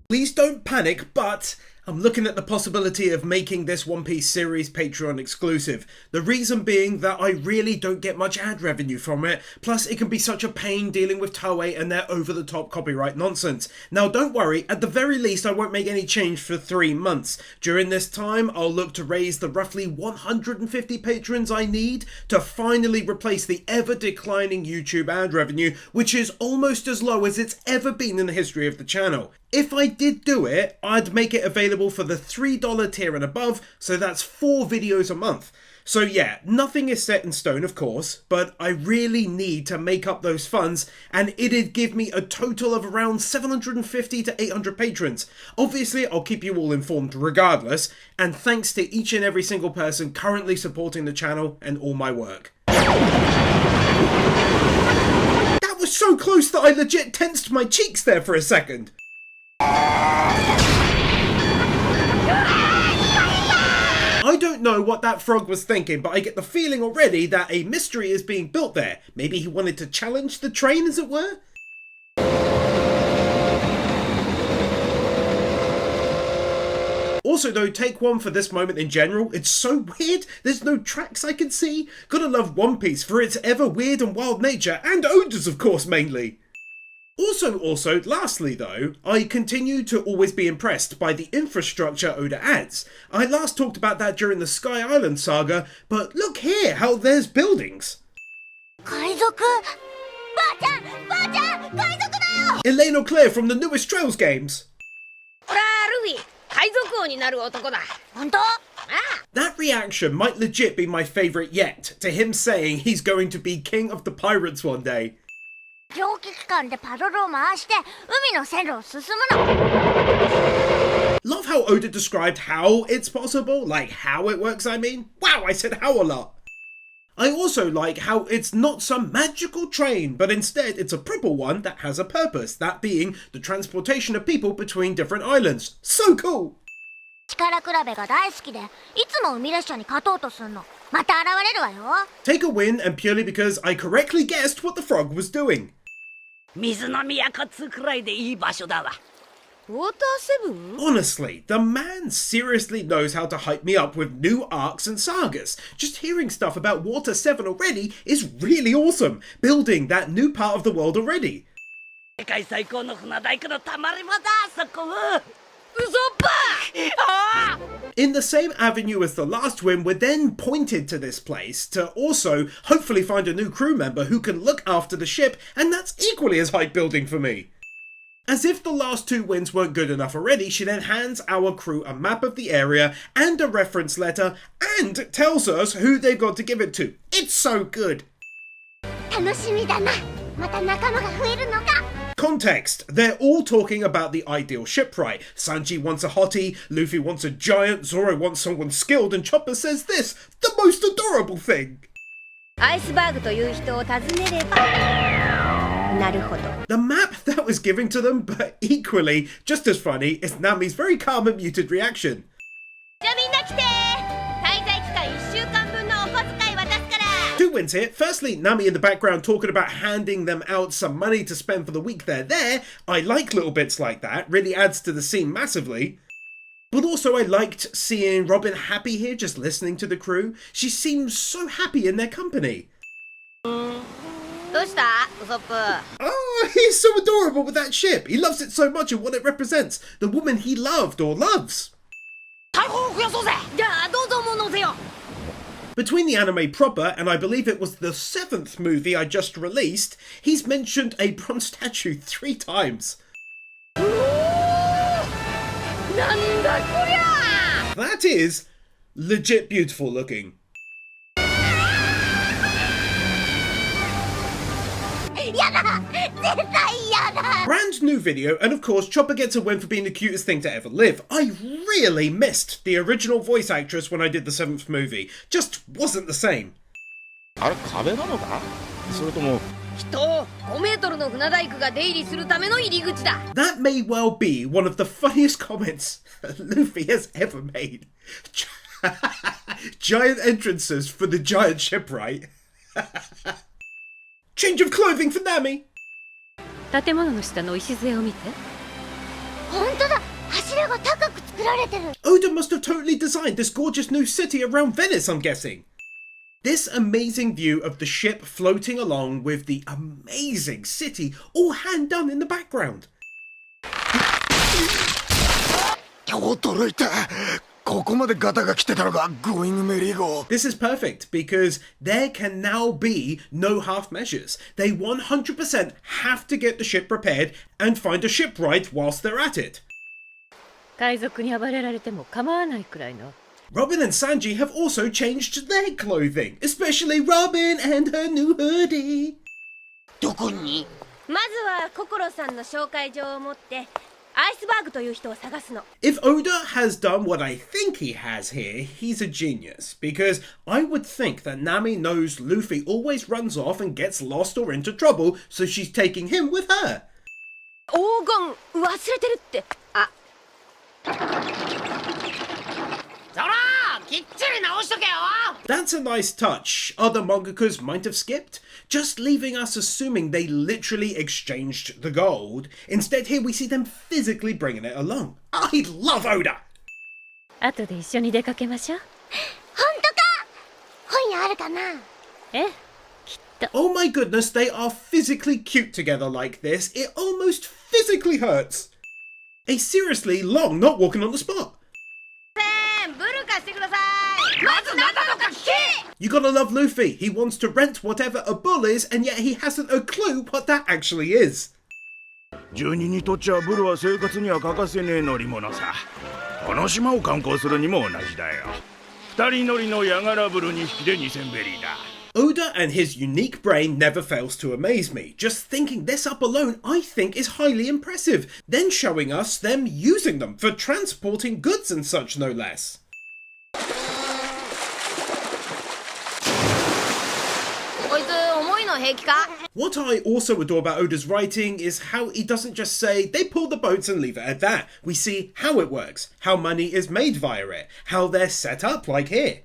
Please don't panic, but I'm looking at the possibility of making this One Piece series Patreon exclusive. The reason being that I really don't get much ad revenue from it, plus it can be such a pain dealing with Toei and their over-the-top copyright nonsense. Now don't worry, at the very least I won't make any change for 3 months. During this time, I'll look to raise the roughly 150 patrons I need to finally replace the ever-declining YouTube ad revenue, which is almost as low as it's ever been in the history of the channel. If I did do it, I'd make it available for the $3 tier and above, so that's 4 videos a month. So yeah, nothing is set in stone of course, but I really need to make up those funds, and it'd give me a total of around 750 to 800 patrons. Obviously I'll keep you all informed regardless, and thanks to each and every single person currently supporting the channel and all my work. That was so close that I legit tensed my cheeks there for a second. I don't know what that frog was thinking, but I get the feeling already that a mystery is being built there. Maybe he wanted to challenge the train, as it were? Also though, take one for this moment in general. It's so weird, there's no tracks I can see. Gotta love One Piece for its ever weird and wild nature, and Oda's of course mainly. Also, lastly though, I continue to always be impressed by the infrastructure Oda adds. I last talked about that during the Sky Island saga, but look here how there's buildings. Elaine O'Clair from the newest Trails games. That reaction might legit be my favourite yet, to him saying he's going to be king of the pirates one day. Love how Oda described how it's possible, like how it works I mean. Wow, I said how a lot. I also like how it's not some magical train, but instead it's a proper one that has a purpose, that being the transportation of people between different islands. So cool! Take a win, and purely because I correctly guessed what the frog was doing. Honestly, the man seriously knows how to hype me up with new arcs and sagas. Just hearing stuff about Water 7 already is really awesome, building that new part of the world already. In the same avenue as the last win, we're then pointed to this place to also hopefully find a new crew member who can look after the ship, and that's equally as hype building for me. As if the last 2 wins weren't good enough already, she then hands our crew a map of the area and a reference letter and tells us who they've got to give it to. It's so good. Context. They're all talking about the ideal shipwright. Sanji wants a hottie, Luffy wants a giant, Zoro wants someone skilled, and Chopper says this, the most adorable thing. The map that was given to them, but equally, just as funny, is Nami's very calm and muted reaction. Two wins here. Firstly, Nami in the background talking about handing them out some money to spend for the week they're there. I like little bits like that, really adds to the scene massively. But also I liked seeing Robin happy here, just listening to the crew. She seems so happy in their company. Oh, he's so adorable with that ship. He loves it so much and what it represents. The woman he loved or loves. Between the anime proper and I believe it was the 7th movie I just released, he's mentioned a bronze statue 3 times. That is legit beautiful looking. Brand new video, and of course Chopper gets a win for being the cutest thing to ever live. I really missed the original voice actress when I did the 7th movie. Just wasn't the same. That may well be one of the funniest comments Luffy has ever made. Giant entrances for the giant shipwright. Change of clothing for Nami! Oda must have totally designed this gorgeous new city around Venice, I'm guessing. This amazing view of the ship floating along with the amazing city all hand done in the background. This is perfect because there can now be no half measures. They 100% have to get the ship repaired and find a shipwright whilst they're at it. Robin and Sanji have also changed their clothing, especially Robin and her new hoodie. If Oda has done what I think he has here, he's a genius, because I would think that Nami knows Luffy always runs off and gets lost or into trouble, so she's taking him with her. That's a nice touch other mangakas might have skipped, just leaving us assuming they literally exchanged the gold. Instead here we see them physically bringing it along. I love Oda! Oh my goodness, they are physically cute together like this. It almost physically hurts. A seriously long not walking on the spot. You gotta love Luffy. He wants to rent whatever a bull is, and yet he hasn't a clue what that actually is. Oda and his unique brain never fails to amaze me. Just thinking this up alone I think is highly impressive. Then showing us them using them for transporting goods and such, no less. What I also adore about Oda's writing is how he doesn't just say, they pull the boats and leave it at that. We see how it works, how money is made via it, how they're set up like here.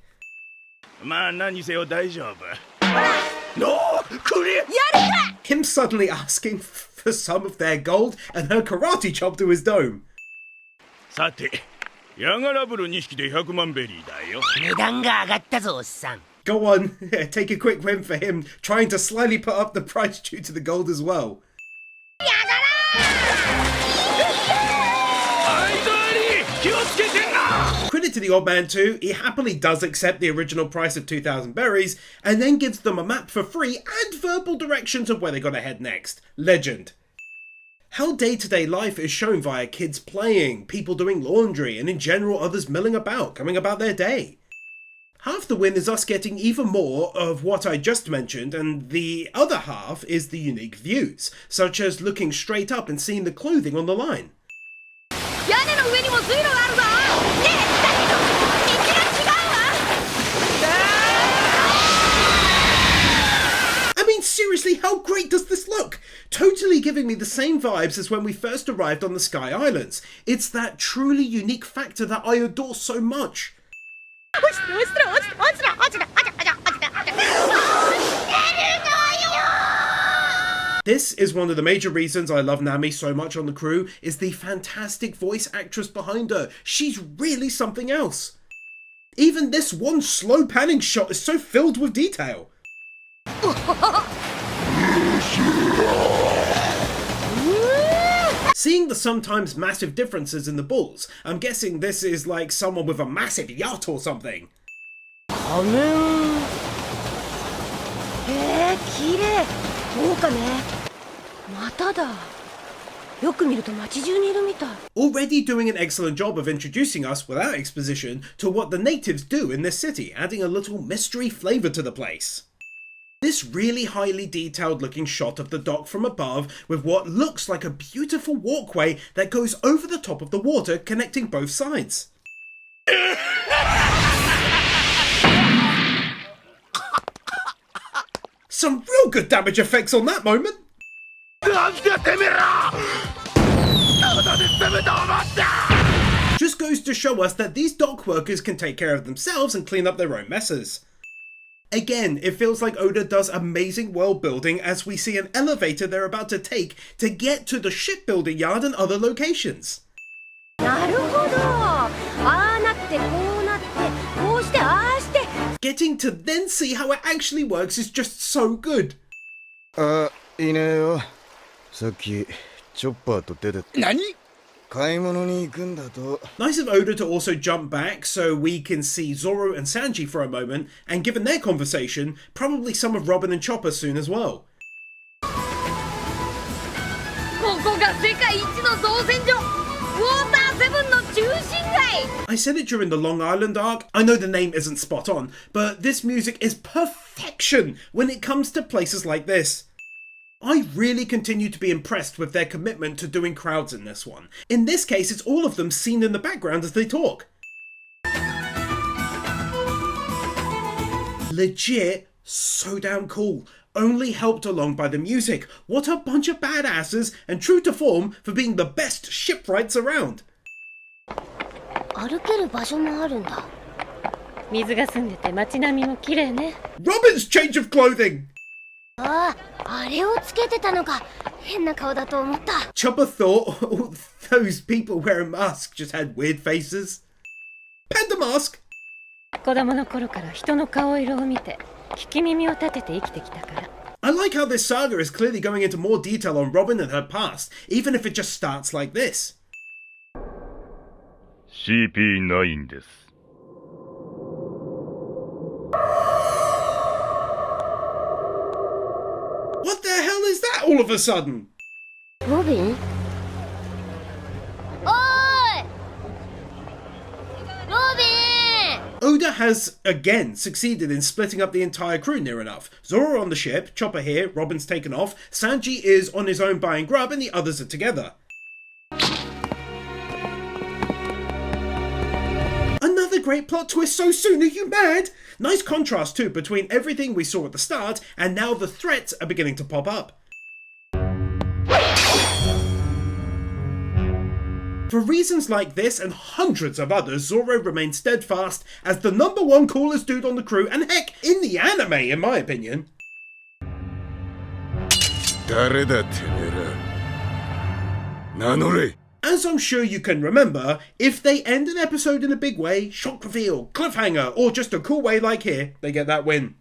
Him suddenly asking for some of their gold and her karate chop to his dome. Go on, take a quick win for him, trying to slyly put up the price due to the gold as well. Credit to the old man too, he happily does accept the original price of 2,000 berries, and then gives them a map for free and verbal directions of where they gotta head next. Legend. How day-to-day life is shown via kids playing, people doing laundry, and in general others milling about, coming about their day. Half the win is us getting even more of what I just mentioned, and the other half is the unique views, such as looking straight up and seeing the clothing on the line. I mean, seriously, how great does this look? Totally giving me the same vibes as when we first arrived on the Sky Islands. It's that truly unique factor that I adore so much. This is one of the major reasons I love Nami so much on the crew, is the fantastic voice actress behind her. She's really something else. Even this one slow panning shot is so filled with detail. Seeing the sometimes massive differences in the bulls, I'm guessing this is like someone with a massive yacht or something. Already doing an excellent job of introducing us without exposition to what the natives do in this city, adding a little mystery flavour to the place. This really highly detailed looking shot of the dock from above with what looks like a beautiful walkway that goes over the top of the water connecting both sides. Some real good damage effects on that moment. Just goes to show us that these dock workers can take care of themselves and clean up their own messes. Again, it feels like Oda does amazing world building as we see an elevator they're about to take to get to the shipbuilding yard and other locations. Getting to then see how it actually works is just so good. いねえよ。さっきチョッパーと出てって。何？買い物に行くんだと。Nice of Oda to also jump back so we can see Zoro and Sanji for a moment, and given their conversation, probably some of Robin and Chopper soon as well. ここが世界一の造船所、ウォーターセブンの中心街。 I said it during the Long Island arc. I know the name isn't spot on, but this music is perfection when it comes to places like this. I really continue to be impressed with their commitment to doing crowds in this one. In this case, it's all of them seen in the background as they talk. Legit, so damn cool. Only helped along by the music. What a bunch of badasses, and true to form for being the best shipwrights around. 歩ける場所もあるんだ。水が澄んでて街並みも綺麗ね。Robin's change of clothing! ああ、あれをつけてたのか。変な顔だと思った。Chopper thought all those people wearing masks just had weird faces. Panda mask! 子供の頃から人の顔色を見て、聞き耳を立てて生きてきたから。I like how this saga is clearly going into more detail on Robin and her past, even if it just starts like this. CP9 です。What the hell is that all of a sudden? ロビン？おーい！ロビン！ Oda has, again, succeeded in splitting up the entire crew near enough. Zoro on the ship, Chopper here, Robin's taken off, Sanji is on his own buying grub, and the others are together. Another great plot twist so soon, are you mad? Nice contrast too between everything we saw at the start and now the threats are beginning to pop up. For reasons like this and hundreds of others, Zoro remains steadfast as the #1 coolest dude on the crew and heck, in the anime in my opinion. 誰だてめえら。名乗れ。 As I'm sure you can remember, if they end an episode in a big way, shock reveal, cliffhanger, or just a cool way like here, they get that win.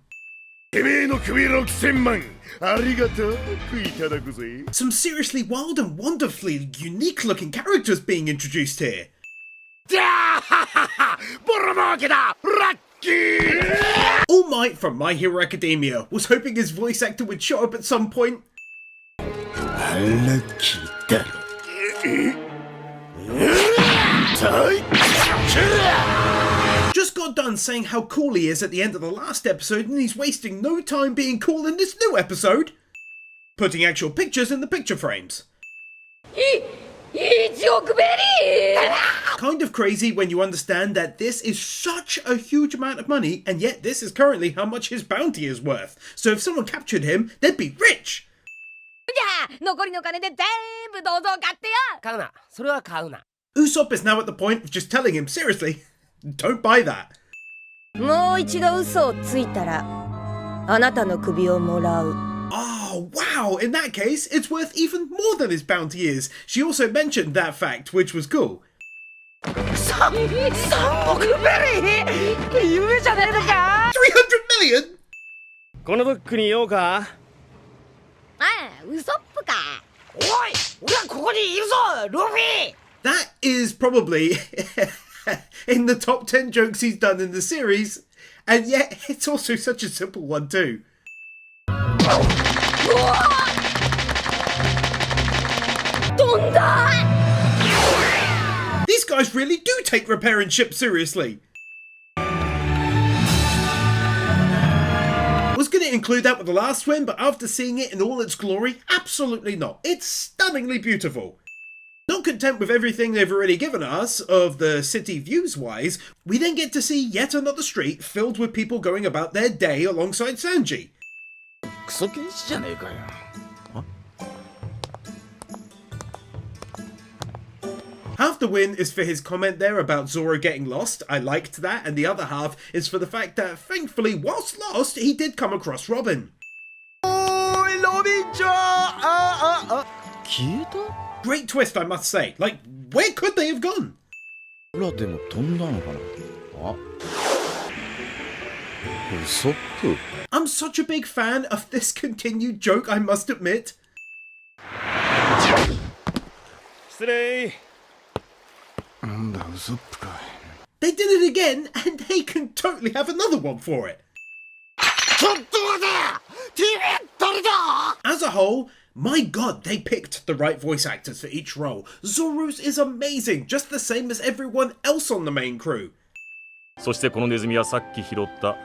てめえの首6000万ありがとういただくぜ。 Some seriously wild and wonderfully unique looking characters being introduced here. じゃあはははボロ儲けだラッキー All Might from My Hero Academia was hoping his voice actor would show up at some point. ラッキーだろ。Just got done saying how cool he is at the end of the last episode and he's wasting no time being cool in this new episode. Putting actual pictures in the picture frames. Kind of crazy when you understand that this is such a huge amount of money and yet this is currently how much his bounty is worth. So if someone captured him, they'd be rich. じゃあ残りの金で全部どうぞ買ってよ。買うな。それは買うな。 Usopp is now at the point of just telling him, seriously, don't buy that. もう一度嘘をついたら、あなたの首をもらう。 Oh, wow, in that case, it's worth even more than his bounty is. She also mentioned that fact, which was cool. 3億ベリー夢じゃねえのか 300 million? このブックにいようかああ、ウソップか。おい俺はここにいるぞルフィ That is probably in the top 10 jokes he's done in the series, and yet it's also such a simple one too. These guys really do take repairing ships seriously. Was going to include that with the last swim, but after seeing it in all its glory, absolutely not. It's stunningly beautiful. Not content with everything they've already given us, of the city views-wise, we then get to see yet another street filled with people going about their day alongside Sanji. クソ禁止じゃねえかよ。 Half the win is for his comment there about Zoro getting lost, I liked that, and the other half is for the fact that, thankfully, whilst lost, he did come across Robin. おーいロビンちゃん消えた Great twist, I must say. Like, where could they have gone? らでも飛んだのかなあウソップ I'm such a big fan of this continued joke, I must admit. 失礼なんだウソップか They did it again, and they can totally have another one for it. ちょっと待て TV 誰だ As a whole, my god, they picked the right voice actors for each role. Zoro's is amazing, just the same as everyone else on the main crew. そしてこのネズミはさっき拾った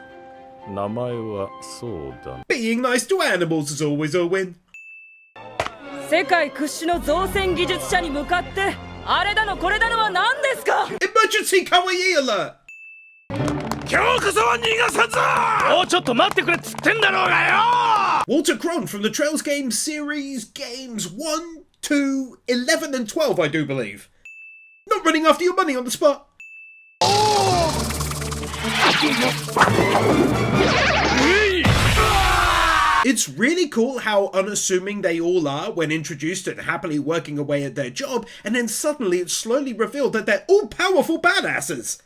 名前はそうだ Being nice to animals is always a win. 世界屈指の造船技術者に向かってあれだのこれだのは何ですか Emergency kawaii alert! 今日こそは逃がさんぞもうちょっと待ってくれっつってんだろうがよ Walter Kron from the Trails Games series games 1, 2, 11 and 12, I do believe. Not running after your money on the spot. It's really cool how unassuming they all are when introduced and happily working away at their job, and then suddenly it's slowly revealed that they're all powerful badasses.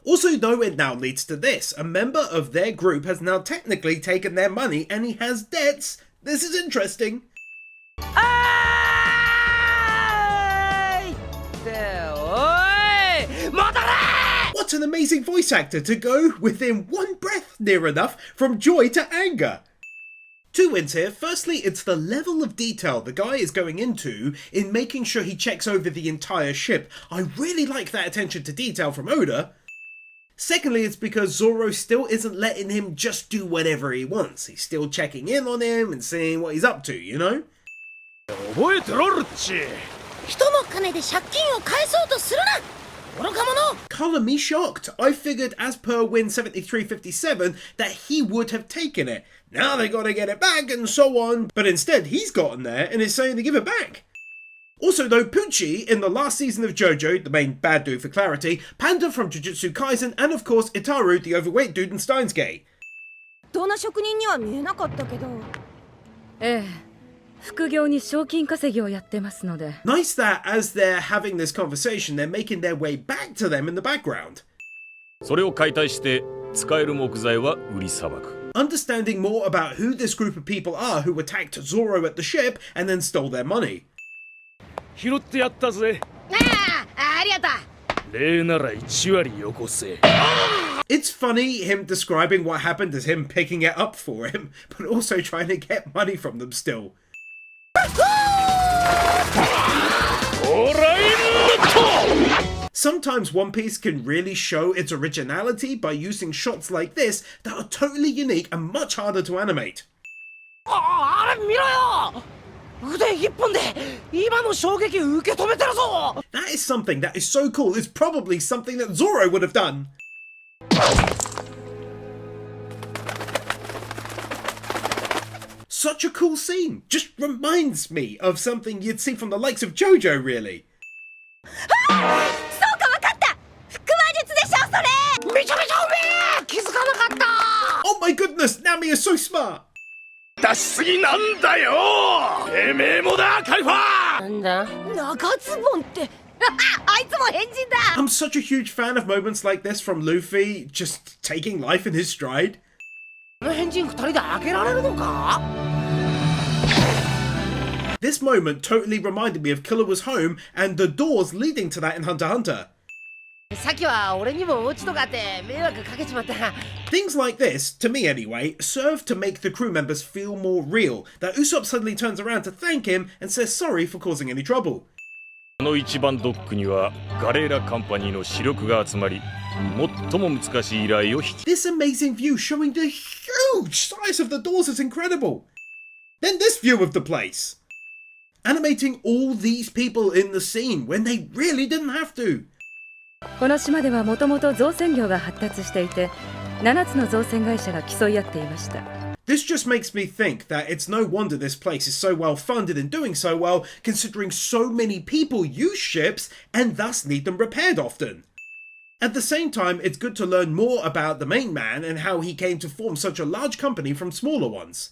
Also, though, it now leads to this. A member of their group has now technically taken their money and he has debts. This is interesting. あーいっておい戻れ What an amazing voice actor to go within one breath near enough from joy to anger. Two wins here. Firstly, it's the level of detail the guy is going into in making sure he checks over the entire ship. I really like that attention to detail from Oda. Secondly, it's because Zoro still isn't letting him just do whatever he wants. He's still checking in on him and seeing what he's up to, you know? 覚えてろるっち人の金で借金を返そうとするな愚か者 Color me shocked. I figured as per win 7357 that he would have taken it. Now they gotta get it back and so on. But instead he's gotten there and is saying to give it back. Also though, Pucci, in the last season of JoJo, the main bad dude for clarity, Panda from Jujutsu Kaisen, and of course Itaru, the overweight dude in Steins Gate. どんな職人には見えなかったけどええ副業に賞金稼ぎをやってますので Nice that as they're having this conversation, they're making their way back to them in the background. それを解体して使える木材は売りさばく Understanding more about who this group of people are who attacked Zoro at the ship and then stole their money. 拾ってやったぜありがとう礼なら1割よこせ It's funny him describing what happened as him picking it up for him, but also trying to get money from them still. Sometimes One Piece can really show its originality by using shots like this that are totally unique and much harder to animate. あれ見ろよ腕一本で今の衝撃受け止めてるぞ That is something that is so cool, it's probably something that Zoro would have done. Such a cool scene. Just reminds me of something you'd see from the likes of JoJo, really. そうかわかった腹話術でしょそれめちゃめちゃうめえ気づかなかった Oh my goodness, Nami is so smart. 出しすぎなんだよてめえもだカイファなんだ長ズボンってあいつも変人だ I'm such a huge fan of moments like this from Luffy, just taking life in his stride. この変人二人で開けられるのか This moment totally reminded me of Killua's home and the doors leading to that in Hunter x Hunter. さっきは俺にも落ちとかって迷惑かけちまった Things like this, to me anyway, serve to make the crew members feel more real, that Usopp suddenly turns around to thank him and says sorry for causing any trouble. この一番ドックにはガレーラカンパニーの主力が集まり最も難しい依頼を引き This amazing view showing the huge size of the doors is incredible. Then this view of the place. Animating all these people in the scene when they really didn't have to. この島ではもともと造船業が発達していて7つの造船会社が競い合っていました This just makes me think that it's no wonder this place is so well funded and doing so well, considering so many people use ships and thus need them repaired often. At the same time, it's good to learn more about the main man and how he came to form such a large company from smaller ones.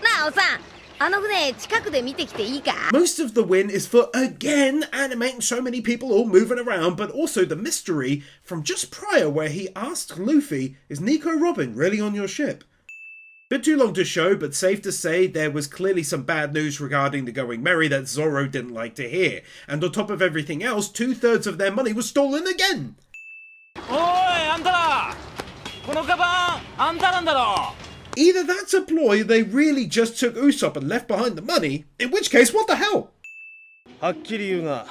なあおさんあの船近くで見てきていいか？ Most of the win is for, again, animating so many people all moving around, but also the mystery from just prior where he asked Luffy, is Nico Robin really on your ship? Bit too long to show, but safe to say there was clearly some bad news regarding the Going Merry that Zoro didn't like to hear. And on top of everything else, 2/3 of their money was stolen again! おいあんたらこのカバンあんたなんだろ Either that's a ploy, they really just took Usopp and left behind the money, in which case, what the hell? はっきり言うが、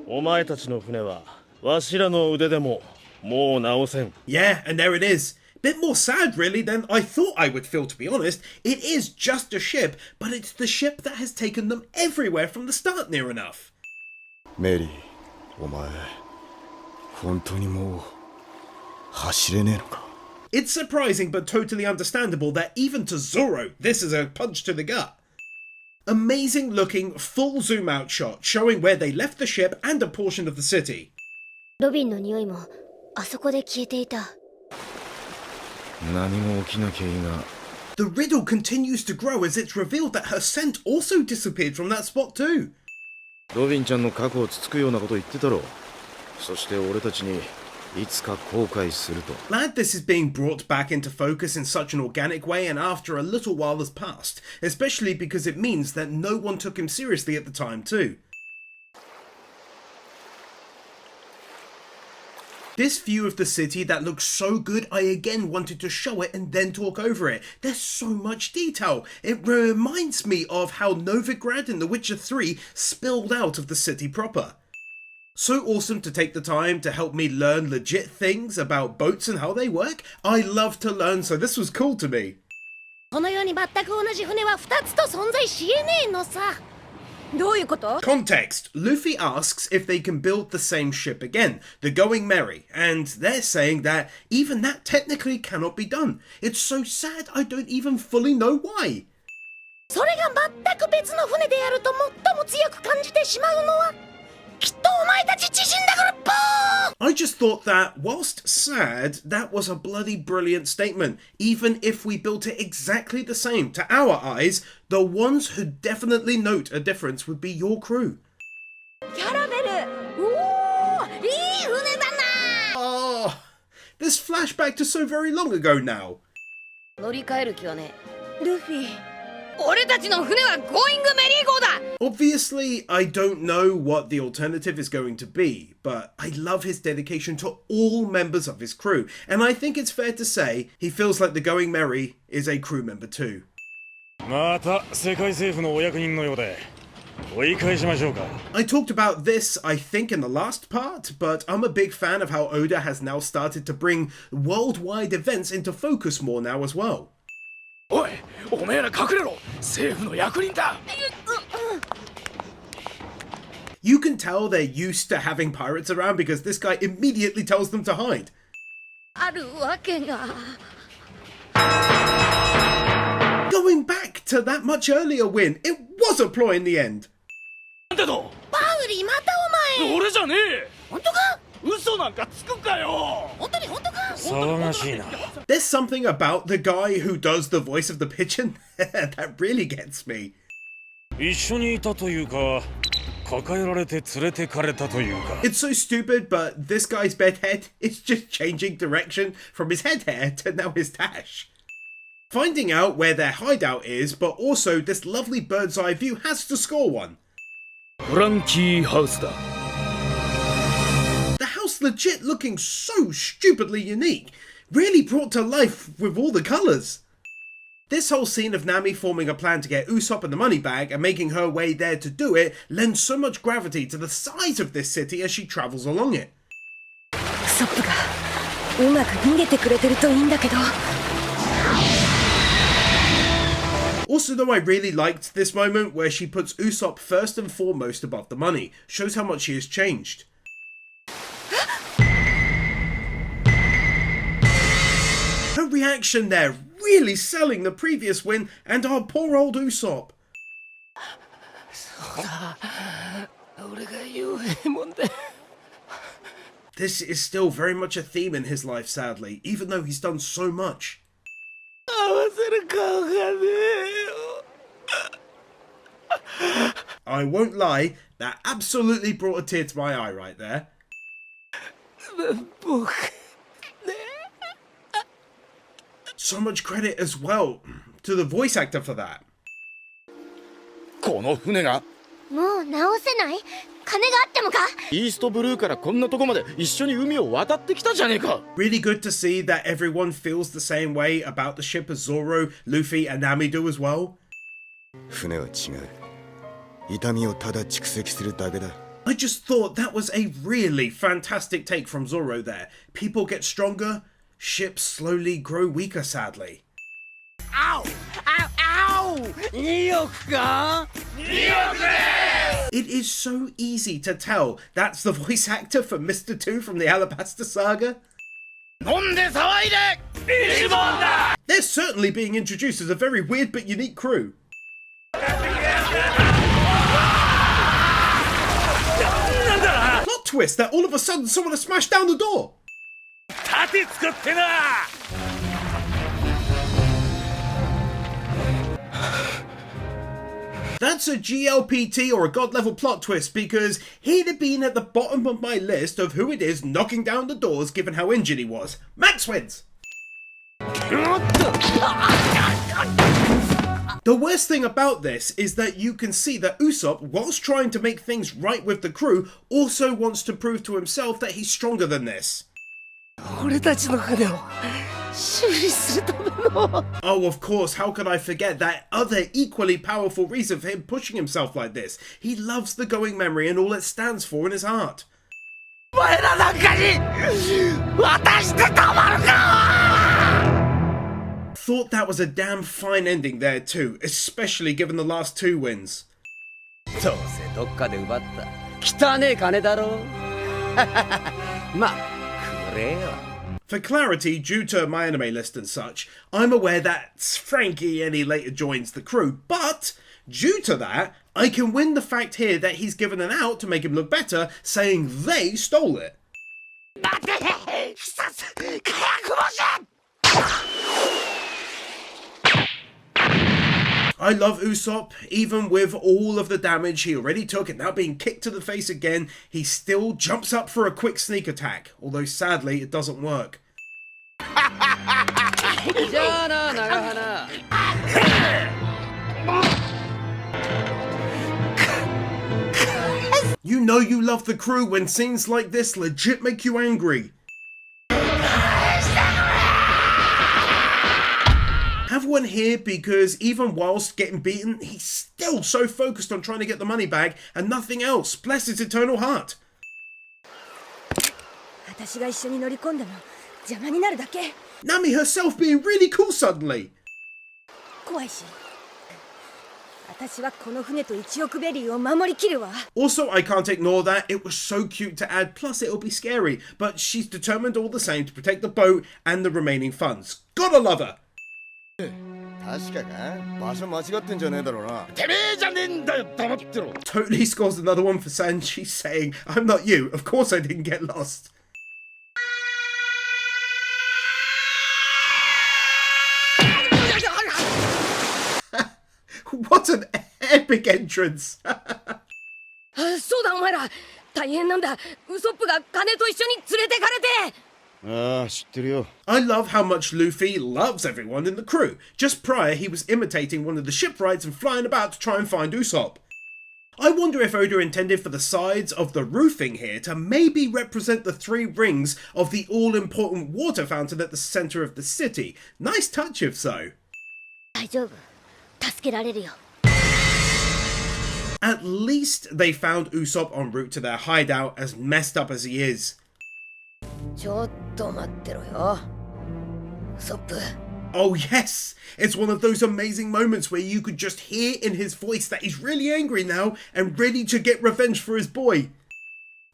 お前たちの船はわしらの腕でももう直せん。 Yeah, and there it is. Bit more sad, really, than I thought I would feel, to be honest. It is just a ship, but it's the ship that has taken them everywhere from the start near enough. メリー、お前、本当にもう走れねえのか？ It's surprising but totally understandable that even to Zoro, this is a punch to the gut. Amazing looking full zoom out shot showing where they left the ship and a portion of the city. ロビンの匂いもあそこで消えていた。何も起きなきゃいいが。 The riddle continues to grow as it's revealed that her scent also disappeared from that spot too. ロビンちゃんの過去をつつくようなこと言ってたろ。そして俺たちにいつか後悔すると。 Glad this is being brought back into focus in such an organic way and after a little while has passed, especially because it means that no one took him seriously at the time too. This view of the city that looks so good, I again wanted to show it and then talk over it. There's so much detail. It reminds me of how Novigrad in The Witcher 3 spilled out of the city proper. So awesome to take the time to help me learn legit things about boats and how they work. I love to learn, so this was cool to me. この世に全く同じ船は2つと存在しえねえのさ。どういうこと？ Context. Luffy asks if they can build the same ship again, the Going Merry, and they're saying that even that technically cannot be done. It's so sad I don't even fully know why. それが全く別の船であると最も強く感じてしまうのはきっとお前たち自身だからぽー I just thought that, whilst sad, that was a bloody brilliant statement. Even if we built it exactly the same, to our eyes, the ones who definitely note a difference would be your crew. キャラベルおーいい船だな Oh, this flashback to so very long ago now. 乗り換える気はねルフィ。俺たちの船はゴーイングメリー号だ Obviously, I don't know what the alternative is going to be, but I love his dedication to all members of his crew, and I think it's fair to say he feels like the Going Merry is a crew member too. また世界政府のお役人のようで追い返しましょうか。 I talked about this, I think, in the last part, but I'm a big fan of how Oda has now started to bring worldwide events into focus more now as well. おいおめえら隠れろ政府の役人だ You can tell they're used to having pirates around because this guy immediately tells them to hide. あるわけが Going back to that much earlier win, it was a ploy in the end. なんでとパウリまたお前俺じゃねえ本当か嘘なんかつくかよ本当に本当か騒がしいな。 There's something about the guy who does the voice of the pigeon that really gets me. 一緒にいたというか、抱えられて連れてかれたというか。 It's so stupid, but this guy's bed head is just changing direction from his head hair to now his tash. Finding out where their hideout is, but also this lovely bird's eye view has to score one. フランキーハウスだ。 The house legit looking so stupidly unique, really brought to life with all the colours. This whole scene of Nami forming a plan to get Usopp and the money bag and making her way there to do it lends so much gravity to the size of this city as she travels along it. ウソップがうまく逃げてくれてるといいんだけど。 Also though, I really liked this moment where she puts Usopp first and foremost above the money. Shows how much she has changed. Her reaction there, really selling the previous win and our poor old Usopp. 俺が言うもんで This is still very much a theme in his life, sadly, even though he's done so much. 合わせる顔がねえよ I won't lie, that absolutely brought a tear to my eye right there. So much credit as well to the voice actor for that. この船がもう直せない？金があってもか？イーストブルーからこんなとこまで一緒に海を渡ってきたじゃねえか。 Really good to see that everyone feels the same way about the ship as Zoro, Luffy and Nami do as well. 船は違う。痛みをただ蓄積するだけだ。 I just thought that was a really fantastic take from Zoro there. People get stronger, ships slowly grow weaker, sadly. あおあお2億か It is so easy to tell that's the voice actor for Mr. 2 from the Alabasta Saga. 飲んで騒いで一番だ They're certainly being introduced as a very weird but unique crew. Plot twist that all of a sudden someone has smashed down the door. 盾作ってな That's a GLPT or a god level plot twist because he'd have been at the bottom of my list of who it is knocking down the doors given how injured he was. Max wins! The worst thing about this is that you can see that Usopp, whilst trying to make things right with the crew, also wants to prove to himself that he's stronger than this. 俺たちの船を修理するための Oh, of course, how could I forget that other equally powerful reason for him pushing himself like this? He loves the going memory and all it stands for in his heart. お前らなんかに渡してたまるか Thought that was a damn fine ending there too, especially given the last 2 wins. どうせどっかで奪った汚ねえ金だろまあくれよ For clarity, due to my anime list and such, I'm aware that Frankie any later joins the crew, but due to that, I can win the fact here that he's given an out to make him look better, saying they stole it. 待て必殺火薬模写 I love Usopp, even with all of the damage he already took and now being kicked to the face again, he still jumps up for a quick sneak attack, although sadly it doesn't work. じゃあな長花 You know you love the crew when scenes like this legit make you angry. Have one here because even whilst getting beaten, he's still so focused on trying to get the money back and nothing else. Bless his eternal heart. 私が一緒に乗り込んでも邪魔になるだけ Nami herself being really cool suddenly. 怖いし私はこの船と1億ベリーを守りきるわ Also, I can't ignore that. It was so cute to add, plus it'll be scary. But she's determined all the same to protect the boat and the remaining funds. Gotta love her. 確かか場所間違ってんじゃねえだろうな。てめえじゃねえんだよ黙ってろ Totally scores another one for Sanji saying, I'm not you. Of course I didn't get lost. What an epic entrance. そうだお前ら大変なんだウソップが金と一緒に連れてかれてああ、知ってるよ。 I love how much Luffy loves everyone in the crew. Just prior, he was imitating one of the shipwrights and flying about to try and find Usopp. I wonder if Oda intended for the sides of the roofing here to maybe represent the 3 rings of the all-important water fountain at the center of the city. Nice touch if so. 大丈夫助けられるよ At least they found Usopp en route to their hideout, as messed up as he is. ちょっと待ってろよウソップ Oh yes, it's one of those amazing moments where you could just hear in his voice that he's really angry now and ready to get revenge for his boy.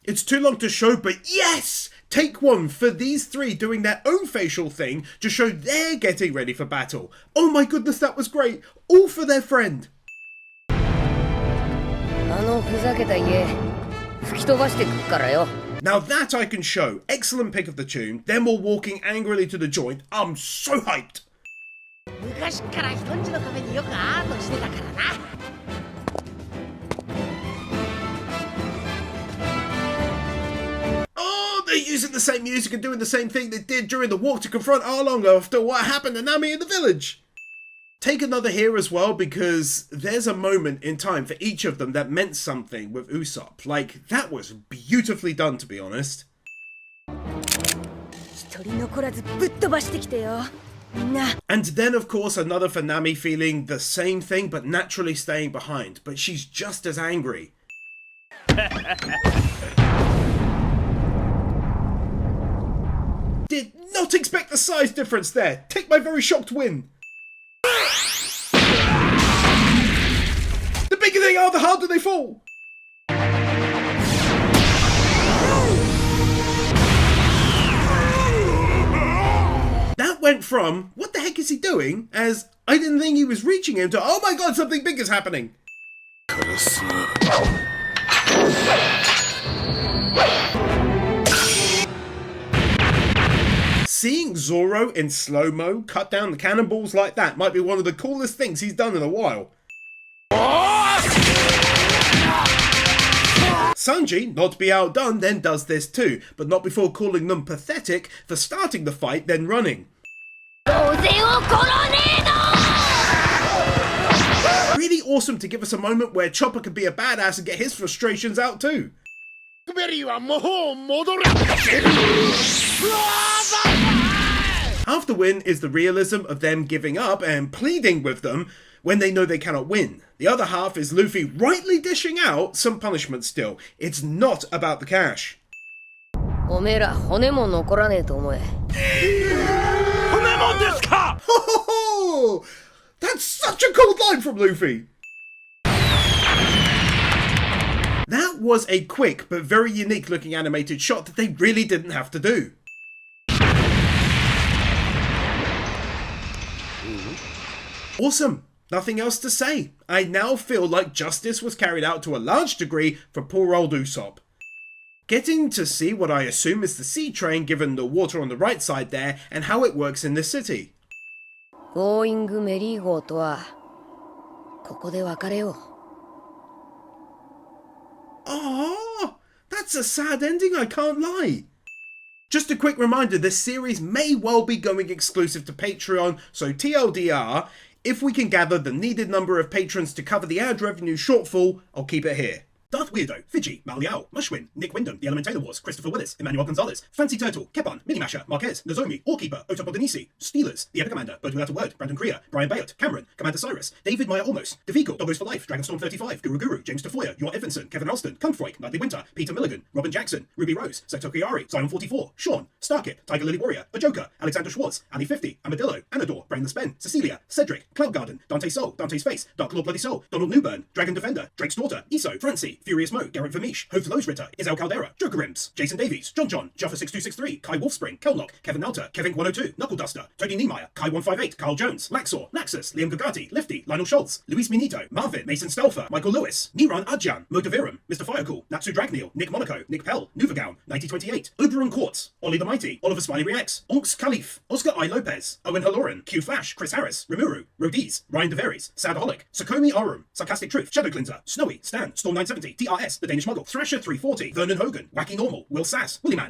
It's too long to show, but yes! Take one for these 3 doing their own facial thing to show they're getting ready for battle. Oh my goodness, that was great. All for their friend. あのふざけた家吹き飛ばしてくっからよ Now that I can show. Excellent pick of the tune. Them all walking angrily to the joint. I'm so hyped. 昔から人んちの壁によくアートしてたからな the same music and doing the same thing they did during the walk to confront Arlong after what happened to Nami in the village. Take another here as well, because there's a moment in time for each of them that meant something with Usopp. Like, that was beautifully done, to be honest. And then, of course, another for Nami feeling the same thing, but naturally staying behind. But she's just as angry. Did not expect the size difference there. Take my very shocked win. The bigger they are, the harder they fall. That went from, what the heck is he doing, as I didn't think he was reaching him, to, oh my god, something big is happening. Seeing Zoro in slow-mo cut down the cannonballs like that might be one of the coolest things he's done in a while. Sanji, not to be outdone, then does this too, but not before calling them pathetic for starting the fight then running. Really awesome to give us a moment where Chopper can be a badass and get his frustrations out too. Half the win is the realism of them giving up and pleading with them when they know they cannot win. The other half is Luffy rightly dishing out some punishment still. It's not about the cash. Ho ho ho! That's such a cool line from Luffy! That was a quick but very unique looking animated shot that they really didn't have to do. Awesome. Nothing else to say. I now feel like justice was carried out to a large degree for poor old Usopp. Getting to see what I assume is the sea train given the water on the right side there and how it works in this city. Aww, that's a sad ending, I can't lie. Just a quick reminder, this series may well be going exclusive to Patreon, so TLDR, if we can gather the needed number of patrons to cover the ad revenue shortfall, I'll keep it here. Darth Weirdo, Fiji, Mal Yao, Mushwin, Nick Wyndham, The Elementator Wars, Christopher Willis, Emmanuel Gonzalez, Fancy Turtle, Kepon, Minimasher, Marquez, Nozomi, Allkeeper, Otopodenisi, Steelers, The Epic Commander, Bird Without a Word, Brandon Kriya, Brian Bayot, Cameron, Commander Cyrus, David Meyer Almost, Devico, Doggos for Life, Dragonstorm 35, Guru, James Tafoya, Yor Edvinson, Kevin Alston, Kumfroik, Nightly Winter, Peter Milligan, Robin Jackson, Ruby Rose, Setoki Ari, Zion 44, Sean, Starkip, Tiger Lily Warrior, Ajoka, Alexander Schwartz, Ali 50, Amadillo, Anador, Brainless Ben, Cecilia, Cedric, Cloud Garden, Dante Soul, Dante's Face, Dark Lord Bloody Soul, Donald Newburn, Dragon Defender, Drake's Daughter, Iso, Francie, Furious Mo, Garrett Vermeesh, Hope Lowe's Ritter, Isel Caldera, Joker Rims, Jason Davies, John, Juffa 6263, Kai Wolfspring, Kellock, Kevin Alter, Kevin 102, Knuckle Duster, Tony Niemeyer, Kai 158, Carl Jones, Laxor, Laxus, Liam Gagati, Lifty, Lionel Schultz, Luis Minito, Marvin, Mason Stelfer, Michael Lewis, Niran Adjan, Modaviram, Mr. Firecool, Natsu Dragneel, Nick Monaco, Nick Pell, Nuvagown, 1928, Oberon Quartz, Ollie the Mighty, Oliver Smiley Reacts, Onks Khalif, Oscar I. Lopez, Owen Haloran, Q Flash, Chris Harris, Rimuru, Rodiz, Ryan DeVeries, Sadaholic, Sakomi Arum, Sarcastic Truth, Shadow Cleanser, Snowy, Stan, Storm 970, TRS, The Danish Muggle, Thrasher 340, Vernon Hogan, Wacky Normal, Will Sass, Willy Man,